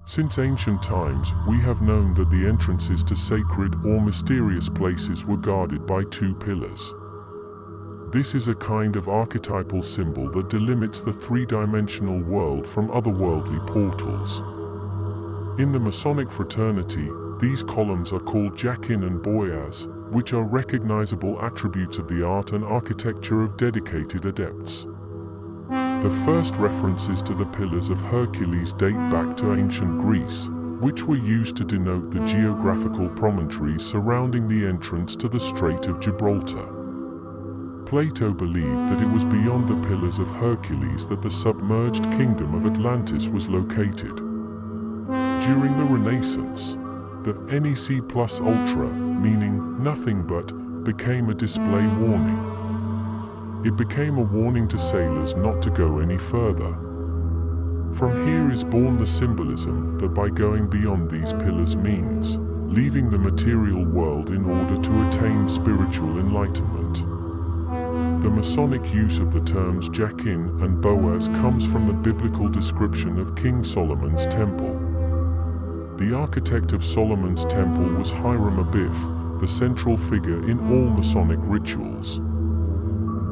Since ancient times, we have known that the entrances to sacred or mysterious places were guarded by two pillars. This is a kind of archetypal symbol that delimits the three-dimensional world from otherworldly portals. In the Masonic fraternity, these columns are called Yakin and Boaz, which are recognizable attributes of the art and architecture of dedicated adepts. The first references to the pillars of Hercules date back to ancient Greece, which were used to denote the geographical promontories surrounding the entrance to the Strait of Gibraltar. Plato believed that it was beyond the pillars of Hercules that the submerged kingdom of Atlantis was located. During the Renaissance, the NEC plus ultra, meaning nothing but, became a display warning. It became a warning to sailors not to go any further. From here is born the symbolism that by going beyond these pillars means leaving the material world in order to attain spiritual enlightenment. The Masonic use of the terms Yakin and Boaz comes from the biblical description of King Solomon's temple. The architect of Solomon's temple was Hiram Abiff, the central figure in all Masonic rituals.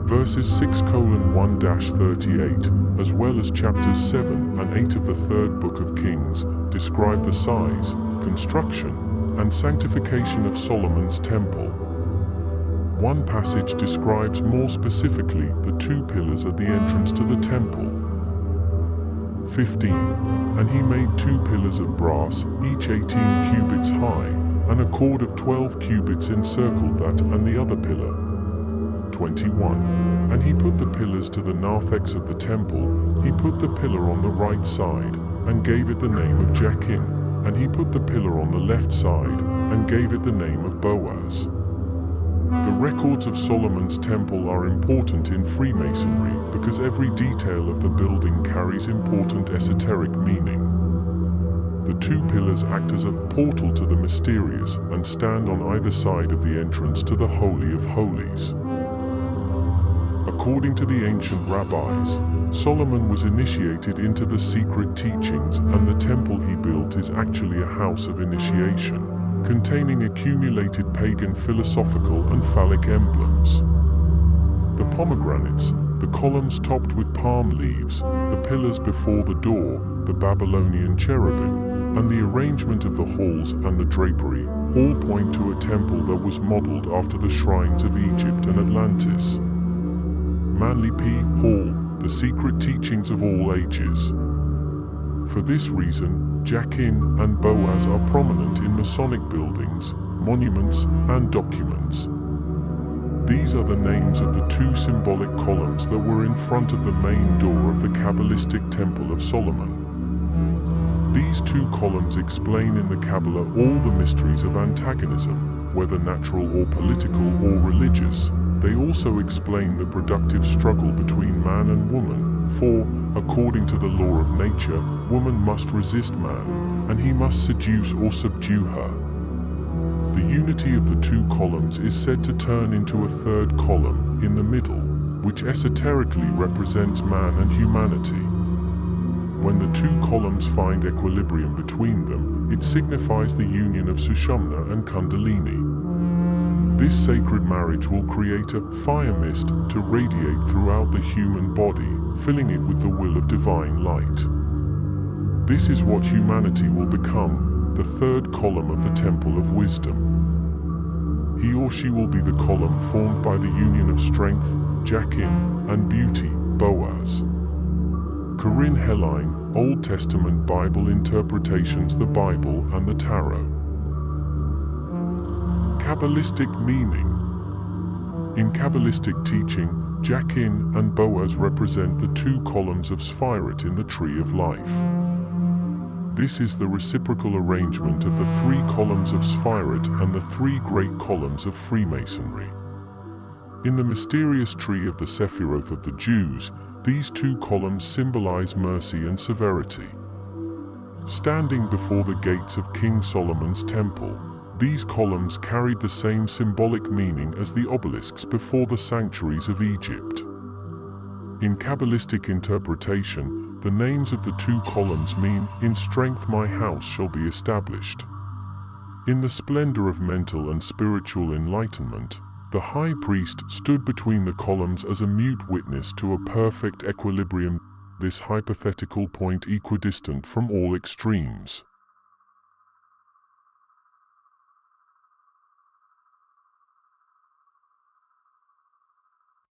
Verses 6:1-38, as well as chapters 7 and 8 of the third book of Kings, describe the size, construction, and sanctification of Solomon's temple. One passage describes more specifically the two pillars at the entrance to the temple. 15. And he made two pillars of brass, each 18 cubits high, and a cord of 12 cubits encircled that and the other pillar. 21. And he put the pillars to the narthex of the temple. He put the pillar on the right side, and gave it the name of Yakin, and he put the pillar on the left side, and gave it the name of Boaz. The records of Solomon's temple are important in Freemasonry because every detail of the building carries important esoteric meaning. The two pillars act as a portal to the mysterious and stand on either side of the entrance to the Holy of Holies. According to the ancient rabbis, Solomon was initiated into the secret teachings, and the temple he built is actually a house of initiation, containing accumulated pagan philosophical and phallic emblems. The pomegranates, the columns topped with palm leaves, the pillars before the door, the Babylonian cherubim, and the arrangement of the halls and the drapery, all point to a temple that was modeled after the shrines of Egypt and Atlantis. Manly P. Hall, The Secret Teachings of All Ages. For this reason, Yakin and Boaz are prominent in Masonic buildings, monuments, and documents. These are the names of the two symbolic columns that were in front of the main door of the Kabbalistic Temple of Solomon. These two columns explain in the Kabbalah all the mysteries of antagonism, whether natural or political or religious. They also explain the productive struggle between man and woman, for, according to the law of nature, woman must resist man, and he must seduce or subdue her. The unity of the two columns is said to turn into a third column in the middle, which esoterically represents man and humanity. When the two columns find equilibrium between them, it signifies the union of Sushumna and Kundalini. This sacred marriage will create a fire mist to radiate throughout the human body, filling it with the will of divine light. This is what humanity will become, the third column of the Temple of Wisdom. He or she will be the column formed by the union of strength, Yakin, and beauty, Boaz. Corinne Helline, Old Testament Bible Interpretations, the Bible and the Tarot. Kabbalistic meaning. In Kabbalistic teaching, Yakin and Boaz represent the two columns of Sefirot in the Tree of Life. This is the reciprocal arrangement of the three columns of Sefirot and the three great columns of Freemasonry. In the mysterious tree of the Sephiroth of the Jews, these two columns symbolize mercy and severity. Standing before the gates of King Solomon's temple, these columns carried the same symbolic meaning as the obelisks before the sanctuaries of Egypt. In Kabbalistic interpretation, The names of the two columns mean, "In strength my house shall be established." In the splendor of mental and spiritual enlightenment, the high priest stood between the columns as a mute witness to a perfect equilibrium, this hypothetical point equidistant from all extremes.